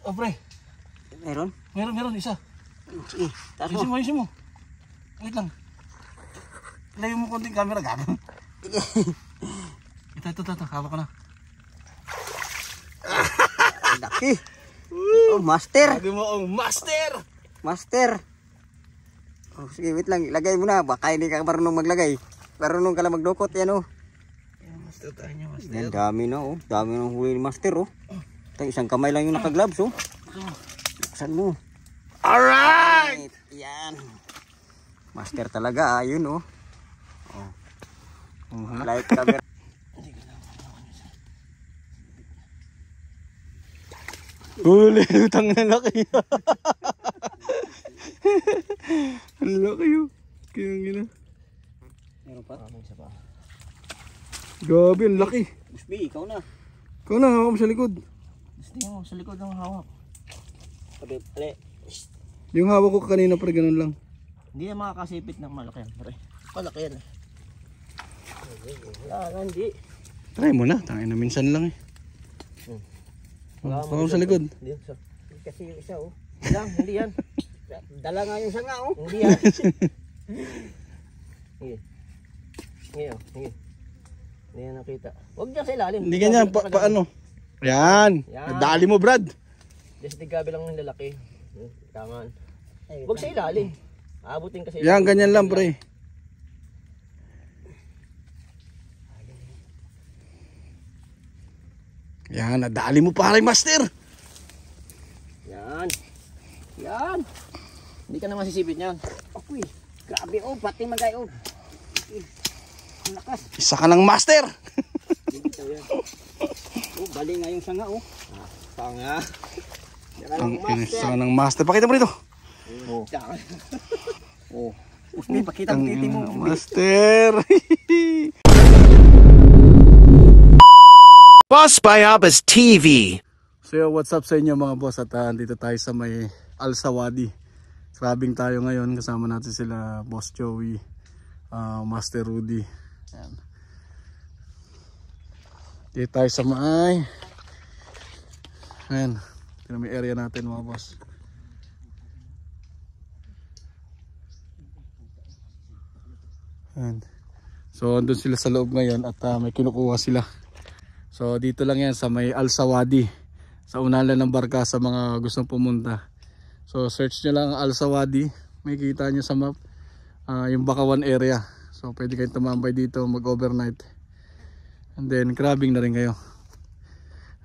Oh, pre. Meron? Meron, isa. Sige, taas mo. Ayusin mo. Wait lang. Layo mo konting camera, gago. Ito. Hawak ko na. Laki. Oh, master. Lagi mo ang master. Master. Oh, sige, wait lang. Lagay mo na. Baka hindi ka marunong maglagay. Marunong ka lang magdukot. Yan, oh. Master tayo niya, master. Yan, dami na, oh. Dami ng huli ni master, oh. Isang kamay lang yung naka-gloves, oh. Buksan mo. Alright! Yan. Master talaga, yun, oh. Light camera. Huli, utang na laki. Ang laki yun. Kaya gina. Meron pa? Isa pa. Gabi, ang laki. Busby, ikaw na. Ikaw na, hawak mo sa likod. Gusto mo, sa likod ng hawak. Ale. Yung hawak ko kanina pre, ganun lang. Hindi na makakasipit ng malaki yan, pre. Malaki yan. Wala, hindi. Try mo na, tangin na minsan lang eh. Hawak mo sa likod. Kasi yung isa, oh. Hindi yan. Dala nga yung sanga, oh. Hindi yan. Sige. Hindi yan nakita. Huwag dyan sa ilalim. Hindi ganyan, paano? Yan. Nagdali mo, Brad. Diyos gabi lang ng lalaki. Tangan. Huwag sa ilalim. Aabutin kasi. Yan, ganyan lang, pre. Yan, nadali mo pare, master. Yan. Hindi ka na masisipit yan. Uy, grabe, oh. Pati magay, oh. Ang lakas. Isa ka ng master. Oh, bali nga yung sanga, oh. Sanga. Ang isa ng master. Pakita mo rito. Oh. Usmi, pakita mo titi mo. Master. Boss Bayabas TV. So what's up sa inyo mga boss, at dito tayo sa may Al-Sawadi. Scrubbing tayo ngayon, kasama natin sila Boss Joey, Master Rudy. Ayan. Dito tayo sa may ayan, ito may area natin mga boss. Ayan. So andun sila sa loob ngayon at may kinukuha sila. So dito lang yan sa may Al-Sawadi, sa unahan ng barka sa mga gustong pumunta. So search nyo lang Al-Sawadi, may kita nyo sa map yung Bakawan area. So pwede kayong tumambay dito, mag overnight, and then crabbing na rin kayo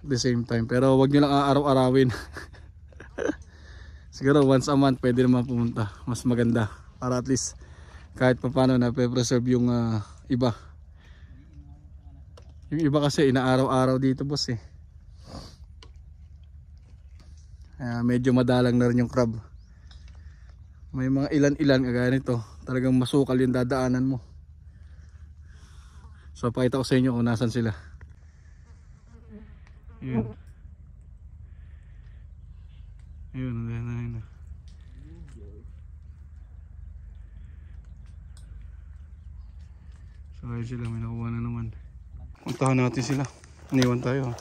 at the same time. Pero wag nyo lang araw-arawin. Siguro once a month pwede naman pumunta, mas maganda, para at least kahit pa paano na preserve yung iba. Yung iba kasi inaaraw-araw dito boss eh. Medyo madalang na rin yung crab. May mga ilan-ilan kagaya nito, talagang masukal yung dadaanan mo. So pakita ko sa inyo kung nasan sila. Yun. Ayun. So ayun sila, may nakuha na naman. Puntahan natin sila. Iniwan tayo.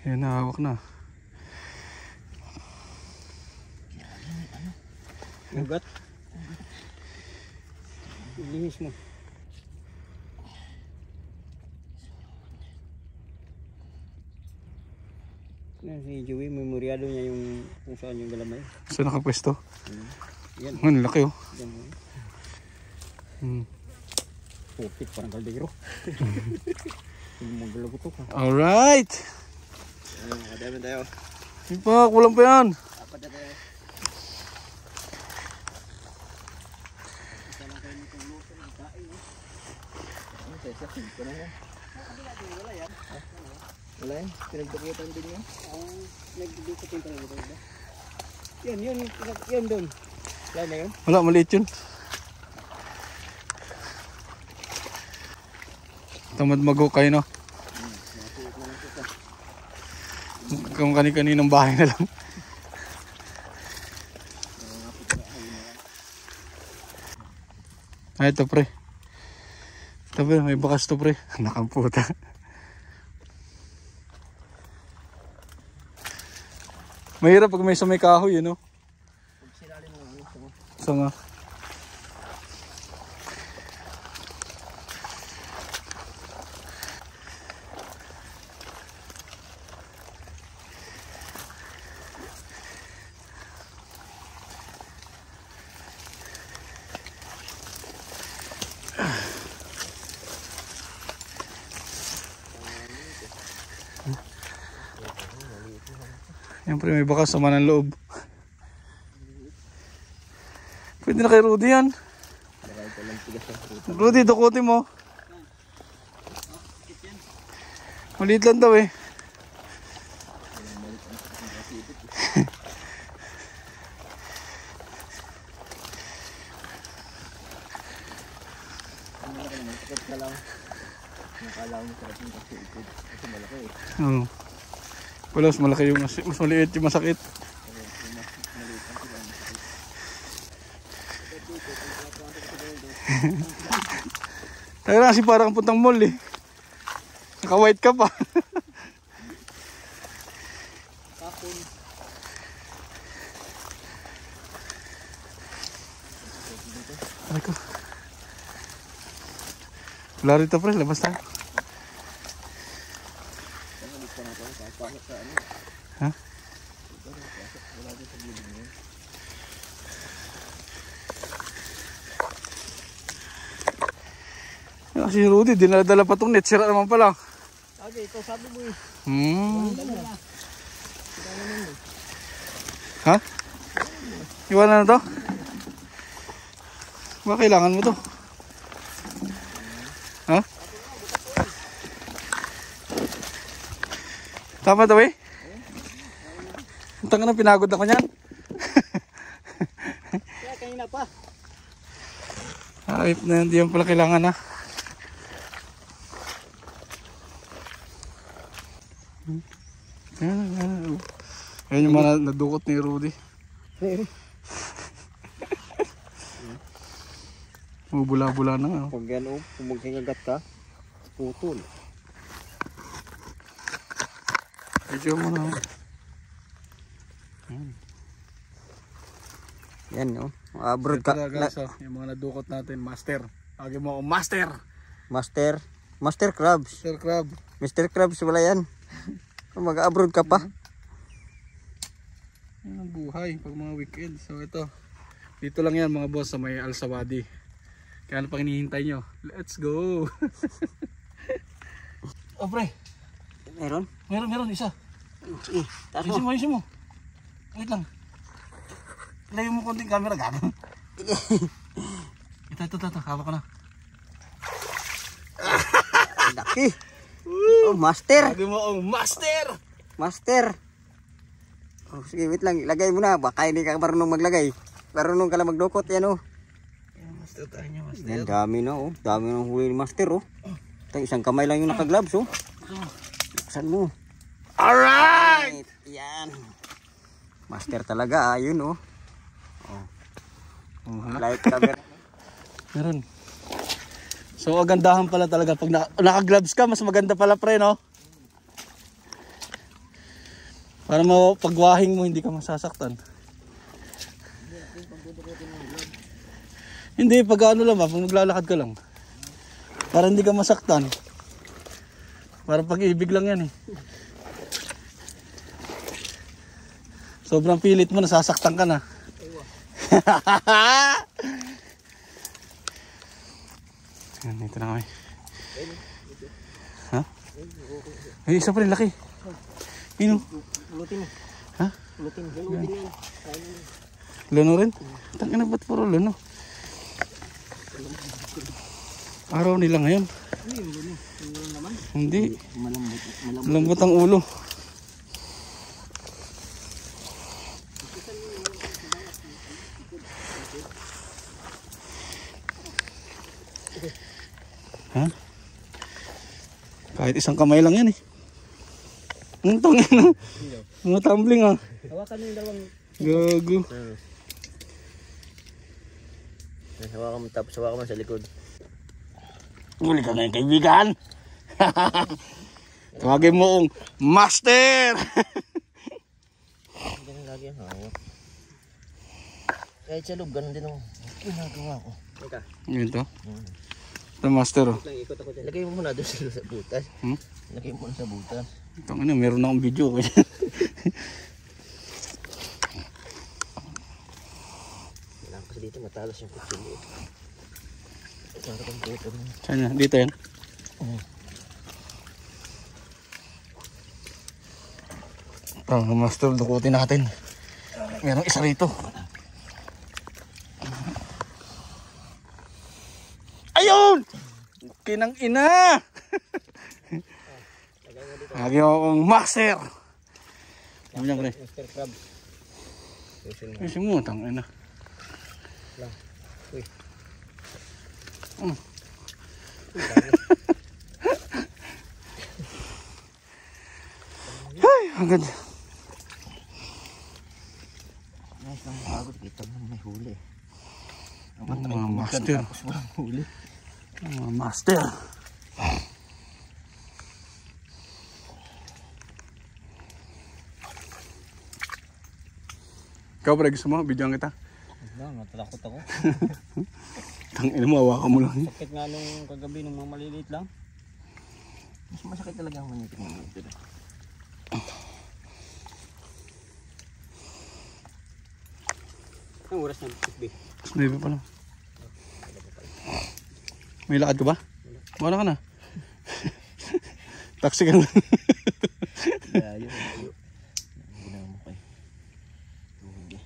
Yan, nahawak na. Ugat. Ilihis mo. Si Joey, memoryado niya yung kung saan yung galamay. Saan nakapwesto? Yan. Ang laki oh. Yan. Putik, parang kaldero. Magalagot ko. Alright. Nakadami tayo. Hindi pa, kulang pa yan. Apat na tayo. Isa lang kayo nitong luto ng kain. Ano sa isa? Ito na yan. Wala yan. Wala yan? Pinagdakutan din yan? Oo. Nagdudukutin pa rin ito. Yun doon. Wala na yun? Wala, maliit yun. Tamad mag-hukay, no? Kung kani-kaninong bahay na lang. Ay, ito pre. Ito pre, may bakas to pre. Nakamputa. Mahirap pag may sumay kahoy, no? Pag sinali mo ano sa mo. So nga. Yan pre, may bakas sama ng loob. Pwede na kay Rudy yan. Rudy, dukutin mo. Maliit lang daw eh. Oo. Wala, mas malaki yung mas maliit yung masakit. Tayo na kasi parang puntang mall eh. Naka-white ka pa. Ay ko. Wala rito pre, labas tayo. Ha? Si Rudy, dinala-dala pa itong net. Sira naman pala. Okay, ito sabi mo eh. Ha? Iwanan na to? Ba kailangan mo to? Ha? Tama daw eh? Ang tanga na, pinagod ako niyan. Kaya kanina pa. Ayop na, hindi yan pala kailangan ha. Ayan yung mga nadukot ni Rudy. Bula-bula na nga. Pag yan o, kung magkagagat ka, putol. Video mo na. Yan o, abroad ka. Yung mga nadukot natin, master. Lagi mo ako, master! Master Crabs. Master crab. Mr. Krabs wala yan. Mag-abroad ka pa. Yan ang buhay pag mga weekend. So ito, dito lang yan mga boss sa may Al-Sawadi. Kaya ano pang hinihintay nyo? Let's go! Oh pre, Meron? meron isa. Taas Ayusin mo. mo, ayusin mo. Wait lang. Layo mo konting camera, gago. Ito, hawak ko na. Laki. Oh, master. Lagi mo ang master! Master. Oh, sige, wait lang. Ilagay mo na. Baka hindi ka marunong maglagay. Marunong ka lang magdukot. Yan oh. Master tayo niya, master. Yan, dami na oh. Dami ng huli ni master oh. Ito, isang kamay lang yung naka-gloves oh. Buksan mo. Alright! Yan. Master talaga ah. Yun oh. Light camera. Meron. So agandahan pala talaga pag naka-gloves ka, mas maganda pala pre, no? Para pagwahing mo hindi ka masasaktan. Hindi, pag ano lang ba, pag maglalakad ka lang. Para hindi ka masaktan. Para pag-ibig lang yan eh. Sobrang pilit mo, nasasaktan ka na. Yan, dito na kami. Ha? Ay, isa pa rin, laki. Ino? Pulutin mo. Ha? Lutin yan. Luno rin? Tangina ba't puro luno? Araw nila ngayon. Ano yung luno? Yung luno naman? Hindi. Malambot. Malambot ang ulo. Ha? Kahit isang kamay lang yan eh. Ang tangina. Mga tumbling ah. Hawakan mo yung dalawang. Gago. Hawakan mo tapos hawakan mo sa likod. Uli ka na yung kaibigan. Tawagin mo ang master. Ganun lagi ang hawak. Kahit sa loob, ganun din ang ginagawa ko. Teka. Yun to. Ito master oh. Ikot ako dyan. Lagay mo muna doon sa butas. Lagay mo muna sa butas. Ito nga na, meron akong video. Kailangan kasi dito matalas yung kutsilyo. Ito ang puto rin. Saan na? Dito yan? Ito master, dukutin natin. Merong isa rito. Ayun! Kinang ina! Lagi akong master! Ano niya pre? Mr. Crab. Kasi mo, tangin na. Lang. Uy. Ay, ang ganda. Nice lang pagod. Kita mo may huli. Mga master. Tapos walang huli. Mga master. Ikaw pre, gusto mo? Bidyoan kita. Natatakot ako. Tangin mo, hawakan mo lang. Sakit nga nung kagabi nung mga maliliit lang. Mas masakit talaga ang manitik na ito. Anong oras na B? Maybe pa lang. May lakad ka ba? Wala ka na. Taxi ka na. Layo, layo. Ginawa mo kayo. Hindi.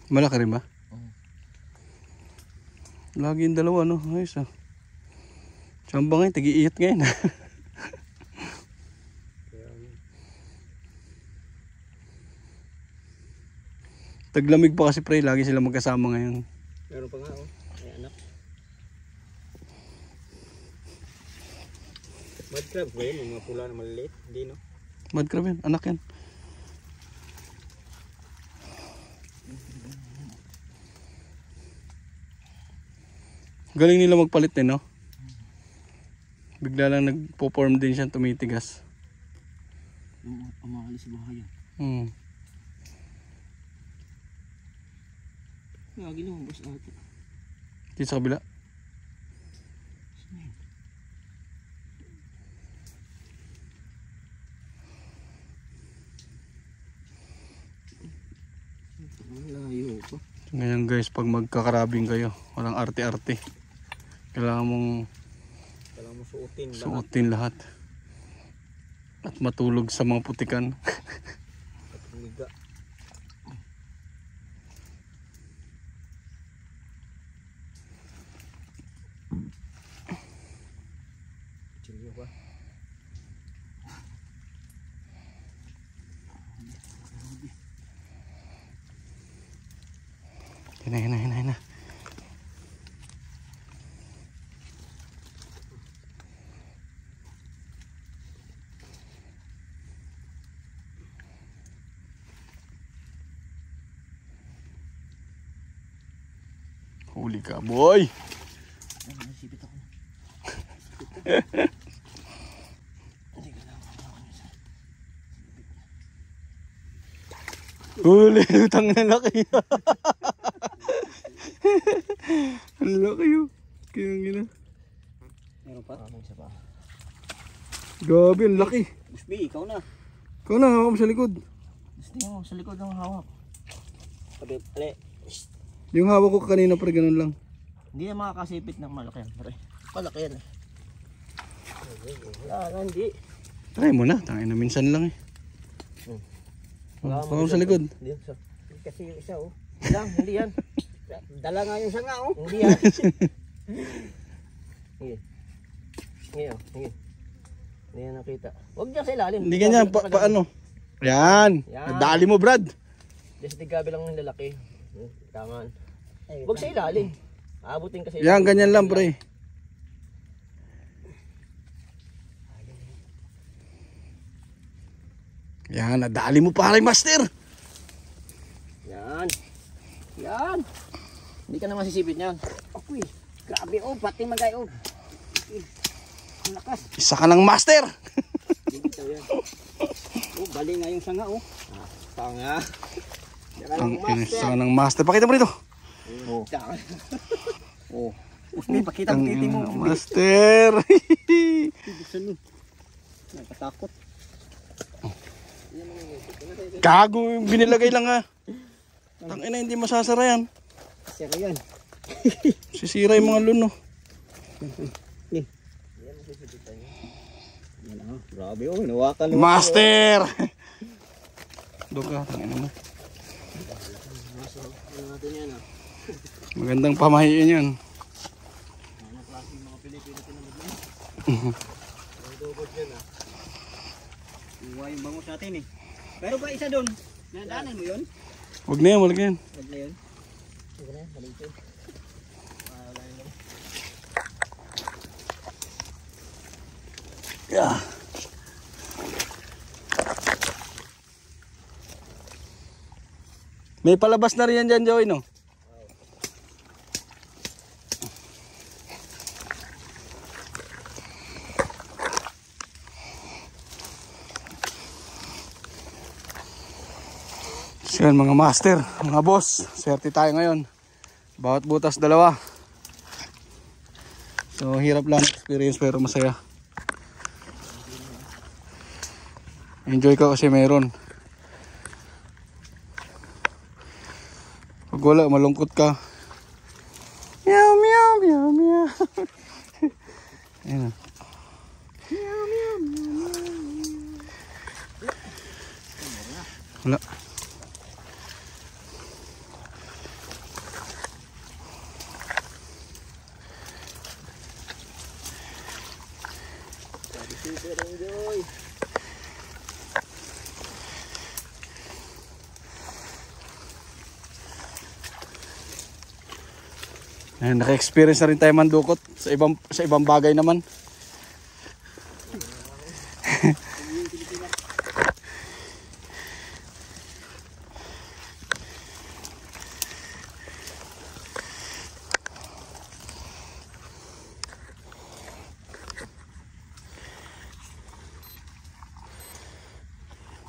Malaki rin ba? Lagi yung dalawa, no? Ayos ah. Tsamba ngayon, tagi-iyat ngayon. Taglamig pa kasi pre, lagi sila magkasama ngayon. Meron pa nga oh. Ay anak. Mud crab ba yun? Yung mga pula na maliliit? Hindi no? Mud crab yan, anak yan. Galing nila magpalit din, no? Bigla lang nagpo-form din siya, tumitigas. Pamakalis sa bahay yan. Lagi lumabas ata. Dito sa kabila. Layo pa. Ngayon guys, pag magkakarabing kayo, walang arte-arte. Kailangan mong suotin lahat. At matulog sa mga putikan. At humiga. Chilyo ba? Hina. Huli ka, boy! Nasipit ako. Huli! Utang na laki! Ang laki yun! Kaya ang gina. Meron pa? May isa pa. Gabi, ang laki! Busby, ikaw na. Ikaw na, hawak mo sa likod. Tingnan mo, sa likod ng hawak. Sabi, ale. Yung hawak ko kanina pre, ganun lang. Hindi na makakasipit ng malaki yan, pre. Malaki yan eh. Wala, hindi. Try mo na, tangin na minsan lang eh. Baka sa likod. Hindi kasi yung isa oh. Hindi yan. Dala nga yung sanga oh. Hindi yan. Sige. Sige oh, sige. Hindi yan nakita. Huwag dyan sa ilalim. Hindi ganyan, paano? Yan. Dali mo Brad. Just di gabi lang ng lalaki. Tangan. Huwag sa ilalim. Aabutin kasi. Yan, ganyan lang pre. Yan, nadali mo pare master. Yan. Yan. Hindi ka na masisipit niyan. Okay. Grabe oh, pati magay oh. Ang lakas. Isa ka ng master. Dito yan. Oh, bali nga yung sanga oh. Tanga. Ang isa ng master. Pakita mo rito. Oh. Oh. Usmi, pakita mo titi mo. Master. Gusto mo. Nakatakot. Gago yung binilagay lang ha. Tangina hindi masasara yan. Sira yan. Sisira yung mga luno. Ni. Yan oh, grabe oh, nawakan mo. Master. Doon ka, tangina mo. Natin yan ah. Magandang pamahiin yun. Ano klase yung mga Pilipino tinamad na? Ang dugod yan ah. Iwa yung bangus natin eh. Pero ba isa doon? Nadaanan mo yun? Huwag na yan, wala yan. Huwag na yun. Huwag na yan, halito. Wala yun lang. Yeah. May palabas na rin yan dyan, Joey, no? So yan mga master, mga boss, swerte tayo ngayon. Bawat butas dalawa. So hirap lang experience pero masaya. Enjoy ka kasi meron. Pag wala, malungkot ka. Meow meow meow meow. Ayan. Meow meow meow. Wala. Super enjoy. Ayan, naka-experience na rin tayo mandukot sa ibang bagay naman.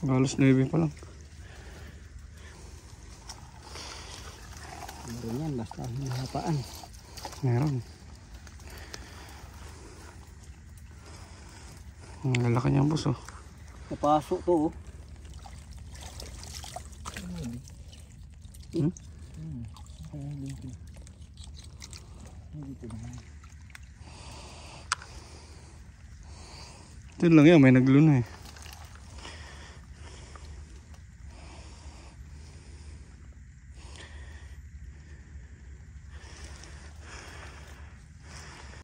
Halos 9 pa lang. Meron yan, basta hinahapaan. Meron. Ang lalaki niyang boss oh. Napasok to oh. Hmm? Ito lang yan, may nagluno eh.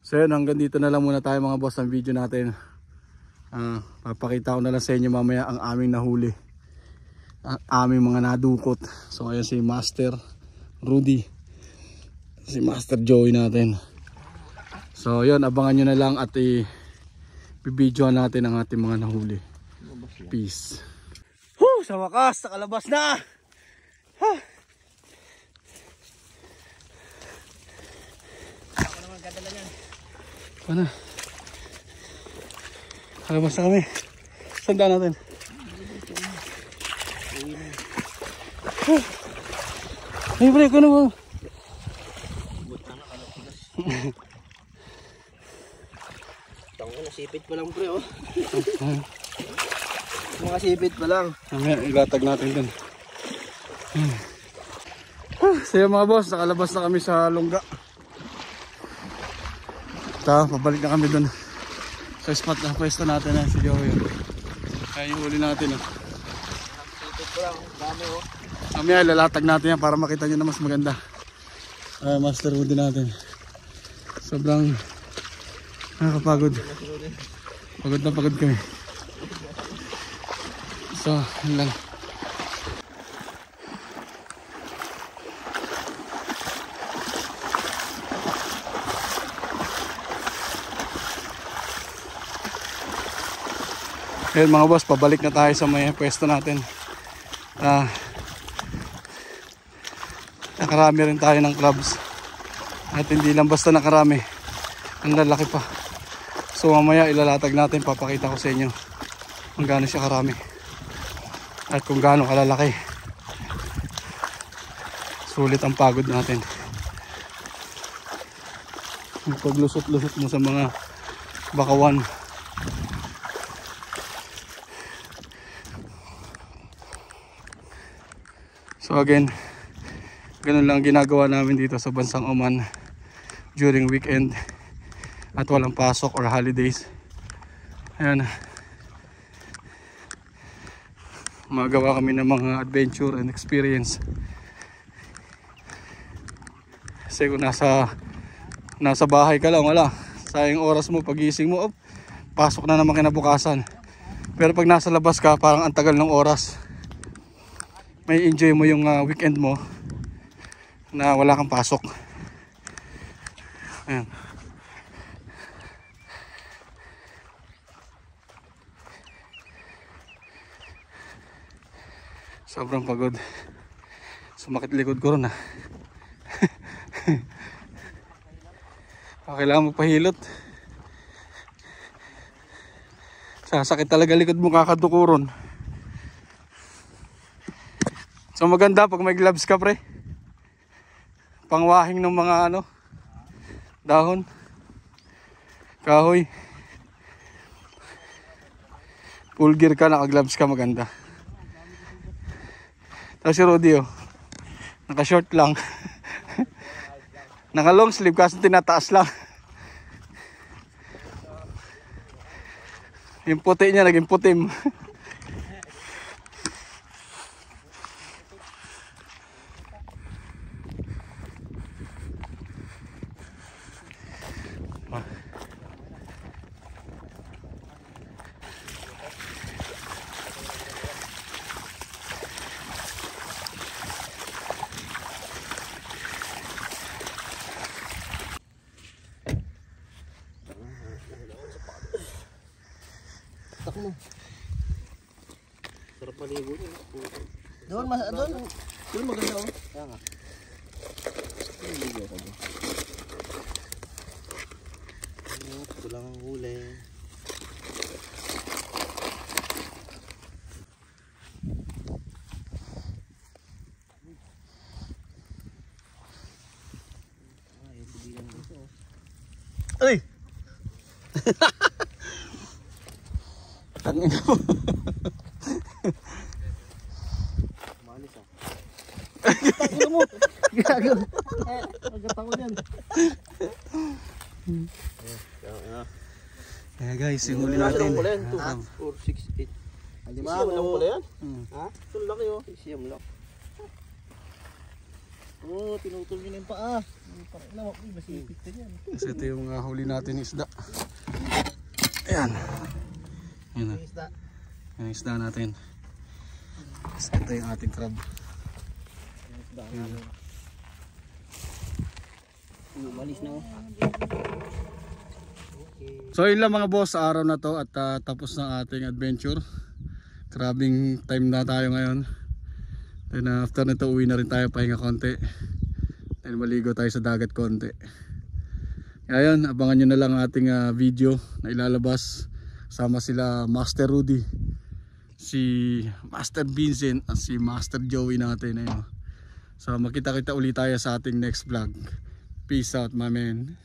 So yun, hanggang dito na lang muna tayo mga boss ang video natin. Papakita ko na lang sa inyo mamaya ang aming nahuli, ang aming mga nadukot. So ayan si Master Rudy, si Master Joey natin. So yun, abangan nyo na lang at i-videoan natin ang ating mga nahuli. Peace. Sa wakas, nakalabas na. Ako naman gadala niyan. Ano? Kalabas na kami. Sanda natin. Ay, pre, ano mo? Tango, nasipit pa lang pre oh. Mga sipit pa lang. Mamaya ilatag natin dun. So yun mga boss, nakalabas na kami sa lungga. Pabalik na kami dun sa spot na pwesto natin si Joey. Kaya yung huli natin. Sipit pa lang, dami oh. Mamaya ilalatag natin yan para makita nyo na mas maganda. Master wood natin. Sobrang nakakapagod. Pagod na pagod kami. So, yun lang. Ayun mga boss, pabalik na tayo sa may pwesto natin. Nakarami rin tayo ng crabs. At hindi lang basta nakarami, ang lalaki pa. So mamaya ilalatag natin, papakita ko sa inyo kung gaano siya karami at kung gaano kalalaki. Sulit ang pagod natin. Paglusot-lusot mo sa mga bakawan. So again, ganun lang ginagawa namin dito sa bansang Oman during weekend at walang pasok or holidays. Ayan, magawa kami ng mga adventure and experience. Kasi kung nasa bahay ka lang, wala, sayang oras mo, pagising mo, pasok na naman kinabukasan. Pero pag nasa labas ka, parang ang tagal ng oras. May enjoy mo yung weekend mo na wala kang pasok. Ayan. Sobrang pagod. Sumakit likod ko ron kailangan magpahilot. Sasakit talaga likod mo kakadukuron. So maganda pag may gloves ka pre. Pangwahing ng mga dahon, kahoy. Full gear ka, naka-gloves ka, maganda. Tapos si Rudy naka-short lang. Naka-long sleeve kasi tinataas lang. Yung puti niya naging putim. Sarap maligo niya. Doon maganda oh. Kaya nga. Maligo ka doon. Ito lang ang huli. Ay! Tangin mo. Malis Tangin mo. Gago. Magkatawa yan. Guys, yung huli natin. 2, 4, 6, 8. Siyam lang pala yan? Ha? Ito laki oh. Siyam lang. Oh, tinutol nyo na yung paa. Masipit ka yan. Kasi ito yung huli natin isda. Ayan. Ayan na. Yung isda natin. Kasi ito yung ating crab. Malis na oh. So yun lang mga boss sa araw na to at tapos na ating adventure. Krabing time na tayo ngayon. Then after nito uwi na rin tayo, pahinga konti. Then maligo tayo sa dagat konti. Kaya yun, abangan nyo na lang ating video na ilalabas. Sama sila Master Rudy, si Master Vincent at si Master Joey natin. Ayun. So makita-kita ulit tayo sa ating next vlog. Peace out my man.